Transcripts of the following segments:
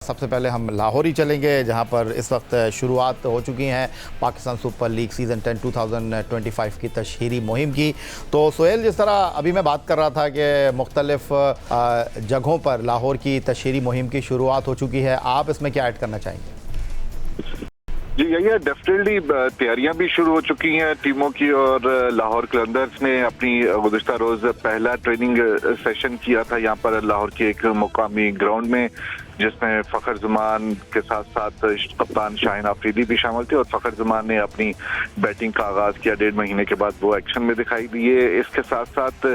सबसे पहले हम लाहौर ही चलेंगे, जहां पर इस वक्त शुरुआत हो चुकी हैं पाकिस्तान सुपर लीग सीज़न 10 2025 की तशहीरी मुहिम की। तो सोहेल, जिस तरह अभी मैं बात कर रहा था कि मुख्तलिफ जगहों पर लाहौर की तशहीरी मुहिम की शुरुआत हो चुकी है, आप इसमें क्या ऐड करना चाहेंगे? जी यही डेफिनेटली तैयारियां भी शुरू हो चुकी हैं टीमों की, और लाहौर कलंदर्स ने अपनी गुज़िश्ता रोज पहला ट्रेनिंग सेशन किया था यहाँ पर लाहौर के एक मुकामी ग्राउंड में, जिसमें फ़खर ज़मान के साथ साथ कप्तान शाहीन आफरीदी भी शामिल थे। और फ़खर ज़मान ने अपनी बैटिंग का आगाज़ किया 1.5 महीने के बाद, वो एक्शन में दिखाई दिए। इसके साथ साथ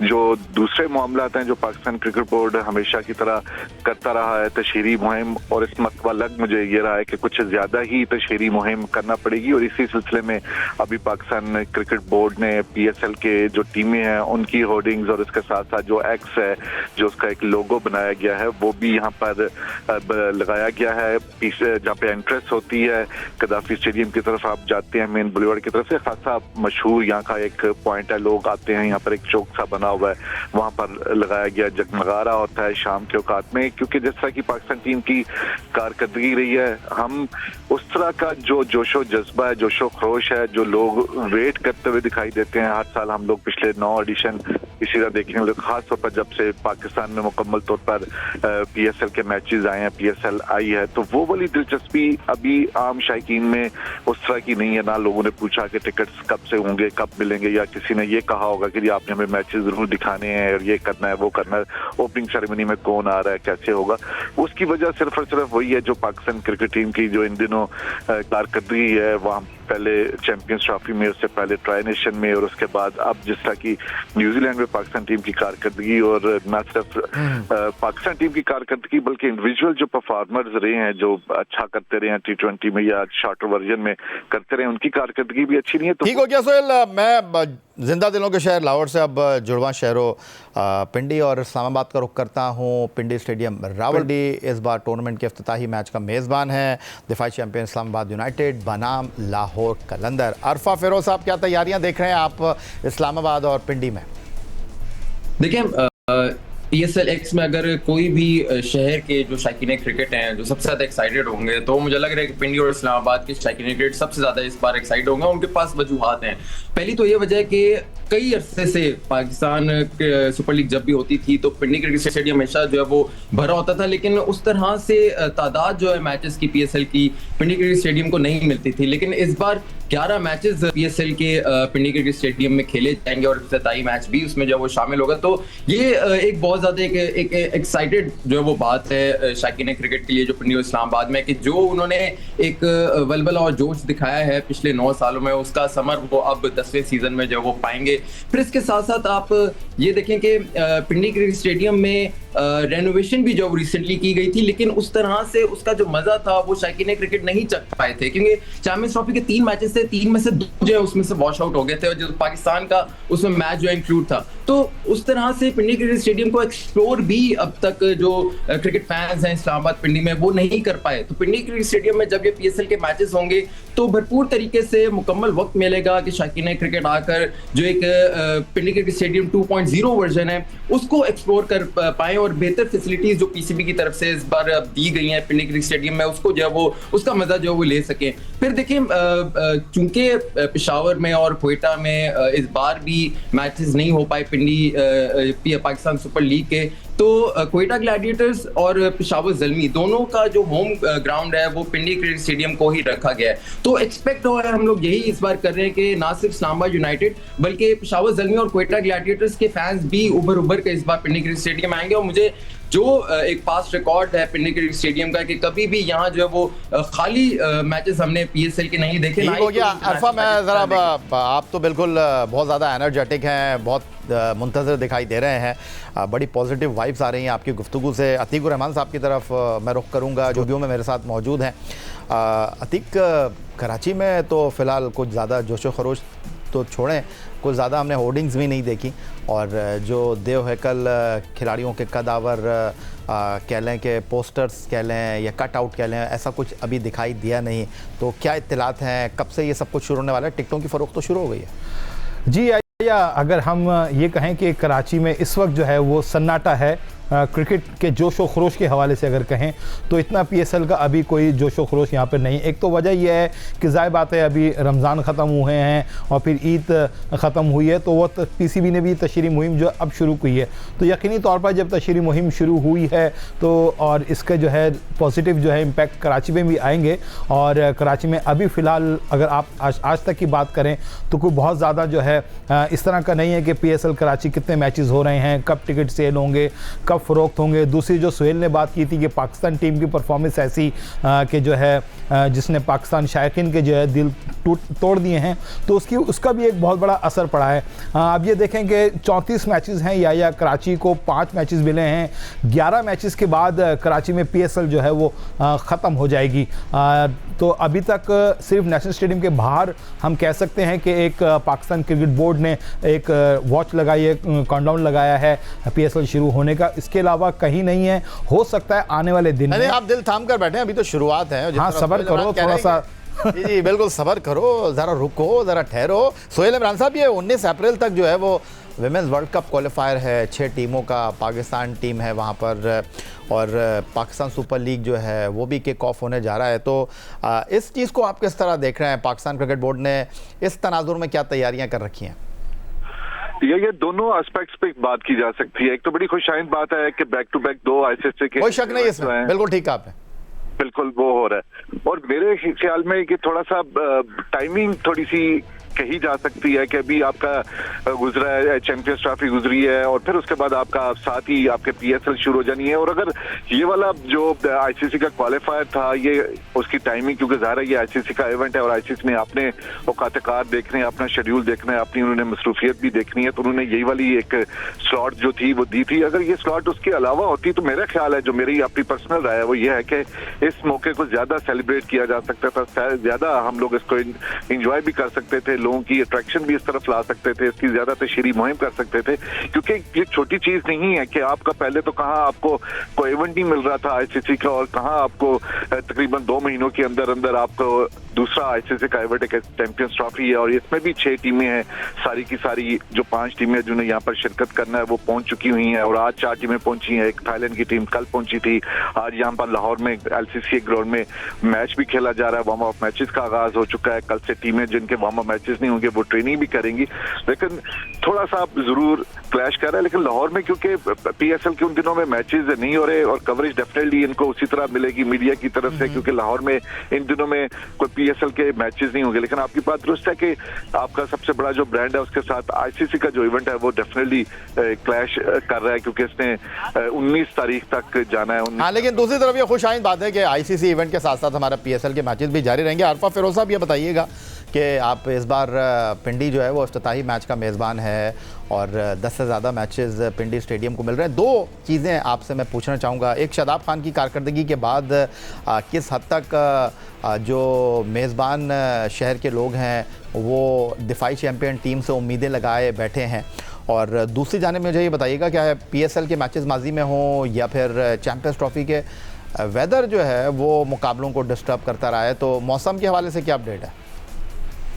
जो दूसरे मामलात हैं जो पाकिस्तान क्रिकेट बोर्ड हमेशा की तरह करता रहा है, तशहीरी मुहिम, और इस मरतबा लग मुझे ये रहा है कि कुछ ज़्यादा ही तशहीरी मुहिम करना पड़ेगी। और इसी सिलसिले में अभी पाकिस्तान क्रिकेट बोर्ड ने PSL के जो टीमें हैं उनकी होर्डिंग्स और इसके साथ साथ जो एक्स है, जो उसका एक लोगो बनाया गया है, वो भी यहाँ पर लगाया गया है। जहाँ पे एंट्रेंस होती है कदाफी स्टेडियम की तरफ आप जाते हैं, मेन बुलेवार्ड की तरफ से, खासा मशहूर यहाँ का एक पॉइंट है, लोग आते हैं, यहाँ पर एक चौक सा बना हुआ है, वहाँ पर लगाया गया जगमगा रहा होता है शाम के औकात में। क्योंकि जिस तरह की पाकिस्तान टीम की कारकर्दगी रही है, हम उस तरह का जो जोशो जज्बा है, जोशो खरोश है, जो लोग वेट करते हुए दिखाई देते हैं। हर साल हम लोग पिछले 9 एडिशन इसी तरह देखने वाले, खासतौर पर जब से पाकिस्तान में मुकम्मल तौर पर PSL के मैचेस आए हैं, PSL आई है, तो वो वाली दिलचस्पी अभी आम शायकीन में उस तरह की नहीं है। ना लोगों ने पूछा कि टिकट्स कब से होंगे, कब मिलेंगे, या किसी ने ये कहा होगा कि जी आपने हमें मैचेस जरूर दिखाने हैं और ये करना है, वो करना है, ओपनिंग सेरेमनी में कौन आ रहा है, कैसे होगा। उसकी वजह सिर्फ और सिर्फ वही है जो पाकिस्तान क्रिकेट टीम की जो इन दिनों कारकर्दगी है, वहाँ पहले चैंपियंस ट्रॉफी में, उससे पहले ट्राई नेशन में, और उसके बाद अब जिस तरह की न्यूजीलैंड में पाकिस्तान टीम की कारकर्दगी, और न सिर्फ पाकिस्तान टीम की कारकर्दगी बल्कि इंडिविजुअल जो परफॉर्मर्स रहे हैं, जो अच्छा करते रहे हैं T20 में या शॉर्टर वर्जन में करते रहे, उनकी कारकर्दगी भी अच्छी नहीं है। तो ठीक हो गया सोहेल, मैं जिंदा दिलों के शहर लाहौर से अब जुड़वा शहरों पिंडी और इस्लामाबाद का रुख करता हूँ। पिंडी स्टेडियम रावलडी इस बार टूर्नामेंट के इफ्तिताही मैच का मेज़बान है। दिफाई चैंपियन इस्लामाबाद यूनाइटेड बनाम लाहौर कलंदर। अरफा फिरोज साहब, क्या तैयारियां देख रहे हैं आप इस्लामाबाद और पिंडी में? देखिए, PSL X में अगर कोई भी शहर के जो शायकीन क्रिकेट हैं जो सबसे ज़्यादा एक्साइटेड होंगे, तो मुझे लग रहा है कि पिंडी और इस्लामाबाद के शायकीन क्रिकेट सबसे ज़्यादा इस बार एक्साइटेड होंगे। उनके पास वजूहात हैं। पहली तो ये वजह है कि कई अरसे से पाकिस्तान सुपर लीग जब भी होती थी तो पिंडी क्रिकेट स्टेडियम हमेशा जो है वो भरा होता था, लेकिन उस तरह से तादाद जो है मैचेस की PSL की पिंडी क्रिकेट स्टेडियम को नहीं मिलती थी। लेकिन इस बार 11 मैचेस PSL के पिंडी क्रिकेट स्टेडियम में खेले जाएंगे और इफ्तिताई मैच भी उसमें जो वो शामिल होगा। तो ये एक बहुत ज्यादा एक एक्साइटेड जो है वो बात है शायकीन क्रिकेट के लिए जो पिंडी और इस्लामाबाद में, कि जो उन्होंने एक वलवला और जोश दिखाया है पिछले 9 सालों में, उसका समर वो अब 10वें सीजन में जो वो पाएंगे। फिर इसके साथ साथ आप ये देखें कि पिंडी क्रिकेट स्टेडियम में रेनोवेशन भी जो रिसेंटली की गई थी, लेकिन उस तरह से उसका जो मजा था वो शायकीन क्रिकेट नहीं चख पाए थे, क्योंकि चैंपियंस ट्रॉफी के 3 मैचेस थे, 3 में से 2 जो है उसमें से वॉश आउट हो गए थे, और जो पाकिस्तान का उसमें मैच जो इंक्लूड था। तो उस तरह से पिंडी क्रिकेट स्टेडियम को एक्सप्लोर भी अब तक जो क्रिकेट फैंस हैं इस्लामाबाद पिंडी में वो नहीं कर पाए। तो पिंडी क्रिकेट स्टेडियम में जब ये PSL के मैचेस होंगे तो भरपूर तरीके से मुकम्मल वक्त मिलेगा कि शायकीन क्रिकेट आकर जो एक पिंडी क्रिकेट स्टेडियम 2.0 वर्जन है उसको एक्सप्लोर कर पाए, और बेहतर फैसिलिटीज जो PCB की तरफ से इस बार दी गई हैं पिंडी क्रिकेट स्टेडियम में, उसको जो है वो उसका मजा जो है वो ले सकें। फिर देखिए, चूंकि पेशावर में और क्वेटा में इस बार भी मैचेस नहीं हो पाए पिंडी पाकिस्तान सुपर लीग के, तो क्वेटा ग्लैडिएटर्स और पेशावर ज़ल्मी दोनों का जो होम ग्राउंड है वो पिंडी क्रिकेट स्टेडियम को ही रखा गया है। तो एक्सपेक्ट हो रहा है, हम लोग यही इस बार कर रहे हैं कि ना सिर्फ इस्लामाबाद यूनाइटेड बल्कि पेशावर ज़ल्मी और क्वेटा ग्लैडिएटर्स के फैंस भी उभर के इस बार पिंडी क्रिकेट स्टेडियम आएंगे। और मुझे जो एक पास्ट रिकॉर्ड है पिंडी क्रिकेट स्टेडियम का कि कभी भी यहाँ जो है वो खाली मैचेस हमने PSL के नहीं देखे। हो गया अरफा, मैं जरा, आप तो बिल्कुल बहुत ज़्यादा एनर्जेटिक हैं, बहुत मुंतज़िर दिखाई दे रहे हैं, बड़ी पॉजिटिव वाइब्स आ रही हैं आपकी गुफ्तगू से। अतीक रहमान साहब की तरफ मैं रुख करूँगा जो भी में मेरे साथ मौजूद हैं। अतीक, कराची में तो फ़िलहाल कुछ ज़्यादा जोशो खरोश तो छोड़ें, कुछ ज़्यादा हमने होर्डिंग्स भी नहीं देखी, और जो देव हैकल खिलाड़ियों के कदावर कह लें कि पोस्टर्स कह लें या कट आउट कह लें, ऐसा कुछ अभी दिखाई दिया नहीं। तो क्या इत्तलात हैं, कब से ये सब कुछ शुरू होने वाला है? टिकटों की फ़रोख्त तो शुरू हो गई है जी, या अगर हम ये कहें कि कराची में इस वक्त जो है वो सन्नाटा है, क्रिकेट के जोश व खरोश के हवाले से अगर कहें तो इतना PSL का अभी कोई जोश व खरोश यहाँ पर नहीं। एक तो वजह यह है कि ज़ाहिर बात है अभी रमज़ान ख़त्म हुए हैं और फिर ईद ख़त्म हुई है, तो वो PCB ने भी तशरीह मुहिम जो अब शुरू की है, तो यकीनी तौर पर जब तशरीह मुहिम शुरू हुई है तो और इसका जो है पॉजिटिव जो है इम्पैक्ट कराची में भी आएंगे। और कराची में अभी फ़िलहाल अगर आप आज तक की बात करें तो कोई बहुत ज़्यादा जो है इस तरह का नहीं है कि PSL कराची कितने मैचेस हो रहे हैं, कब टिकट सेल होंगे, कब फ़रोख्त होंगे। दूसरी जो सुहेल ने बात की थी कि पाकिस्तान टीम की परफॉर्मेंस ऐसी कि जो है जिसने पाकिस्तान शायकीन के जो है दिल तोड़ दिए हैं, तो उसका भी एक बहुत बड़ा असर पड़ा है। अब ये देखें कि 34 मैचेस हैं या कराची को 5 मैचेस मिले हैं। 11 मैचेस के बाद कराची में PSL जो है वो ख़त्म हो जाएगी। तो अभी तक सिर्फ नेशनल स्टेडियम के बाहर हम कह सकते हैं कि एक पाकिस्तान क्रिकेट बोर्ड ने एक वॉच लगाई है, काउंटडाउन लगाया है PSL शुरू होने का, इसके अलावा कहीं नहीं है। हो सकता है आने वाले दिन में आप दिल थाम कर बैठे, अभी तो शुरुआत है। हाँ, सब्र करो थोड़ा सा। जी बिल्कुल सब्र करो, ज़रा रुको, ज़रा ठहरो। सोहेल इमरान साहब, ये 19 अप्रैल तक जो है वो विमेंस वर्ल्ड कप क्वालिफायर है, 6 टीमों का पाकिस्तान टीम है वहाँ पर, और पाकिस्तान सुपर लीग जो है वो भी किक ऑफ होने जा रहा है। तो इस चीज़ को आप किस तरह देख रहे हैं? पाकिस्तान क्रिकेट बोर्ड ने इस तनाजुर में क्या तैयारियाँ कर रखी हैं? ये दोनों एस्पेक्ट्स पे बात की जा सकती है। एक तो बड़ी खुशाइंद बात है कि बैक टू बैक 2 ICC के, कोई शक नहीं इसमें, बिल्कुल ठीक आपने, बिल्कुल वो हो रहा है। और मेरे ख्याल में कि थोड़ा सा टाइमिंग थोड़ी सी कही जा सकती है कि अभी आपका गुजरा है, चैंपियंस ट्रॉफी गुजरी है और फिर उसके बाद आपका साथ ही आपके PSL शुरू हो जानी है। और अगर ये वाला जो ICC का क्वालिफायर था, ये उसकी टाइमिंग, क्योंकि ज़ाहिर है ये ICC का इवेंट है और ICC ने अपने औकात देखने हैं, अपना शेड्यूल देखना है, अपनी उन्होंने मसरूफियत भी देखनी है, तो उन्होंने यही वाली एक स्लॉट जो थी वो दी थी। अगर ये स्लॉट उसके अलावा होती तो मेरा ख्याल है, जो मेरी अपनी पर्सनल राय है, वो ये है कि इस मौके को ज़्यादा सेलिब्रेट किया जा सकता था, ज़्यादा हम लोग इसको इंजॉय भी कर सकते थे, लोगों की अट्रैक्शन भी इस तरफ ला सकते थे, इसकी ज्यादा तशरीह मुहिम कर सकते थे। क्योंकि ये छोटी चीज नहीं है कि आपका पहले तो कहाँ आपको कोई इवेंट नहीं मिल रहा था ICC का, और कहाँ आपको तकरीबन 2 महीनों के अंदर अंदर आपको दूसरा ICC का इवेंट एक चैंपियंस ट्रॉफी है, और इसमें भी 6 टीमें हैं, सारी की सारी जो 5 टीमें जिन्हें यहाँ पर शिरकत करना है वो पहुंच चुकी हुई हैं, और आज 4 टीमें पहुंची हैं। एक थाईलैंड की टीम कल पहुंची थी, आज यहाँ पर लाहौर में LCC ग्राउंड में मैच भी खेला जा रहा है, वार्म अप मैचेस का आगाज हो चुका है। कल से टीमें जिनके वार्म अप मैचेस नहीं होंगे वो ट्रेनिंग भी करेंगी, लेकिन थोड़ा सा जरूर क्लैश कर रहा है। लेकिन लाहौर में क्योंकि PSL के उन दिनों में मैचेस नहीं हो रहे और कवरेज डेफिनेटली इनको उसी तरह मिलेगी मीडिया की तरफ से, क्योंकि लाहौर में इन दिनों में कोई PSL के मैचेस नहीं होंगे। लेकिन आपकी बात दुरुस्त है कि आपका सबसे बड़ा जो ब्रांड है उसके साथ ICC का जो इवेंट है वो डेफिनेटली क्लैश कर रहा है, क्योंकि इसने 19 तारीख तक जाना है। हाँ, लेकिन दूसरी तरफ ये खुश आइंद बात है कि ICC इवेंट के साथ साथ हमारा PSL के मैचेस भी जारी रहेंगे। आरफा फिरोज साहब, ये बताइएगा कि आप इस बार पिंडी जो है वो इफ्तिताही मैच का मेज़बान है और 10 से ज़्यादा मैचेस पिंडी स्टेडियम को मिल रहे हैं। 2 चीज़ें आपसे मैं पूछना चाहूँगा। एक, शादाब खान की कारकर्दगी के बाद किस हद तक जो मेज़बान शहर के लोग हैं वो दिफाई चैम्पियन टीम से उम्मीदें लगाए बैठे हैं, और दूसरी जानिब मुझे ये बताइएगा क्या है PSL के मैचेस माजी में हों या फिर चैम्पियंस ट्रॉफी के, वेदर जो है वो मुकाबलों को डिस्टर्ब करता रहा है, तो मौसम के हवाले से क्या अपडेट है?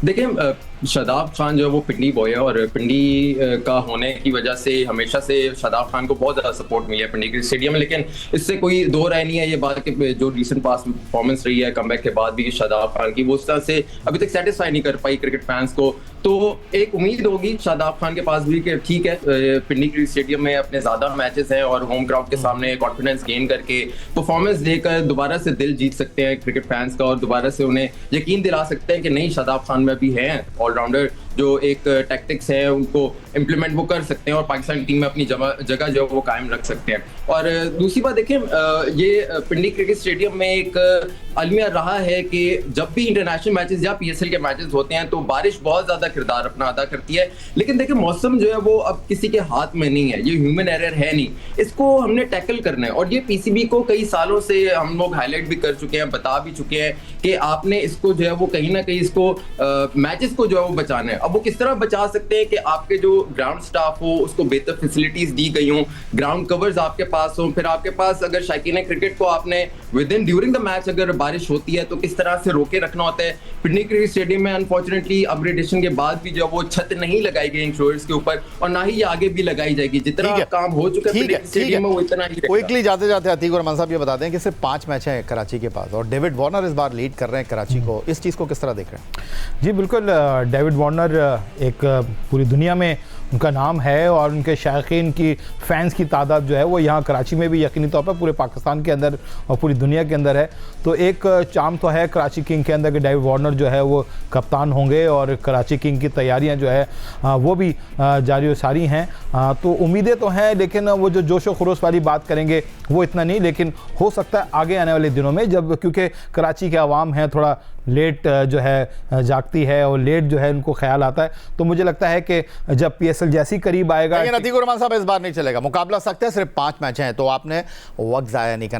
देखिए, शादाब खान जो है वो पिंडी बॉय है, और पिंडी का होने की वजह से हमेशा से शादाब खान को बहुत ज़्यादा सपोर्ट मिला है पिंडी के स्टेडियम में। लेकिन इससे कोई दो राय नहीं है ये बात कि जो रिसेंट पास परफॉर्मेंस रही है कमबैक के बाद भी शादाब खान की, वो उस तरह से अभी तक सेटिस्फाई नहीं कर पाई क्रिकेट फैंस को। तो एक उम्मीद होगी शादाब खान के पास भी कि ठीक है, पिंडी क्रिकेट स्टेडियम में अपने ज़्यादा मैचेस हैं और होम क्राउड के सामने कॉन्फिडेंस गेन करके परफॉर्मेंस देकर दोबारा से दिल जीत सकते हैं क्रिकेट फैंस का, और दोबारा से उन्हें यकीन दिला सकते हैं कि नहीं, शादाब खान में भी है ऑलराउंडर, जो एक टैक्टिक्स है उनको इम्प्लीमेंट वो कर सकते हैं और पाकिस्तान टीम में अपनी जगह जो वो कायम रख सकते हैं। और दूसरी बात देखिए, ये पिंडी क्रिकेट स्टेडियम में एक अलमिया रहा है कि जब भी इंटरनेशनल मैचेस या PSL के मैचेस होते हैं तो बारिश बहुत ज्यादा किरदार अपना अदा करती है। लेकिन देखिए, मौसम जो है वो अब किसी के हाथ में नहीं है, ये ह्यूमन एरर है नहीं, इसको हमने टैकल करना है। और ये PCB को कई सालों से हम लोग हाईलाइट भी कर चुके हैं, बता भी चुके हैं कि आपने इसको जो है वो कहीं ना कहीं इसको मैचेस को जो है वो बचाना है। अब वो किस तरह बचा सकते हैं कि आपके जो ग्राउंड स्टाफ हो उसको बेहतर फैसिलिटीज दी गई हों, ग्राउंड कवर्स आपके पास हो, फिर आपके पास अगर शायकीन क्रिकेट को आपने with in during the match अगर बारिश होती है तो किस तरह से रोके रखना होता है। पिंडी क्रिकेट स्टेडियम में अनफॉर्चुनेटली अपग्रेडेशन के बाद भी जो वो छत नहीं लगाई गई इंश्योरेंस के ऊपर, और ना ही ये आगे भी लगाई जाएगी। जितना काम हो चुका है पिंडी स्टेडियम में वो इतना ही रहेगा। क्विकली जाते जाते अतीक और रहमान साहब ये बता दें कि सिर्फ 5 मैच हैं कराची के पास और डेविड वार्नर इस बार लीड कर रहे हैं कराची को, इस चीज़ को किस तरह देख रहे हैं? जी बिल्कुल, डेविड वार्नर एक पूरी दुनिया में उनका नाम है और उनके शायकीन की फ़ैन्स की तादाद जो है वो यहाँ कराची में भी यकीनी तौर पर पूरे पाकिस्तान के अंदर और पूरी दुनिया के अंदर है। तो एक चाम तो है कराची किंग के अंदर कि डेविड वार्नर जो है वो कप्तान होंगे और कराची किंग की तैयारियां जो है वो भी जारी व सारी हैं। तो उम्मीदें तो हैं, लेकिन वो जो जोश व खरोश वाली बात करेंगे वो इतना नहीं, लेकिन हो सकता है आगे आने वाले दिनों में, जब क्योंकि कराची के आवाम हैं थोड़ा लेट जो है जागती है और लेट जो है उनको ख्याल आता है, तो मुझे लगता है कि जब PSL जैसी करीब आएगा। लेकिन अतीक और रहमान साहब इस बार नहीं चलेगा, मुकाबला सख्त है, सिर्फ 5 मैच हैं, तो आपने वक्त ज़ाया नहीं करना।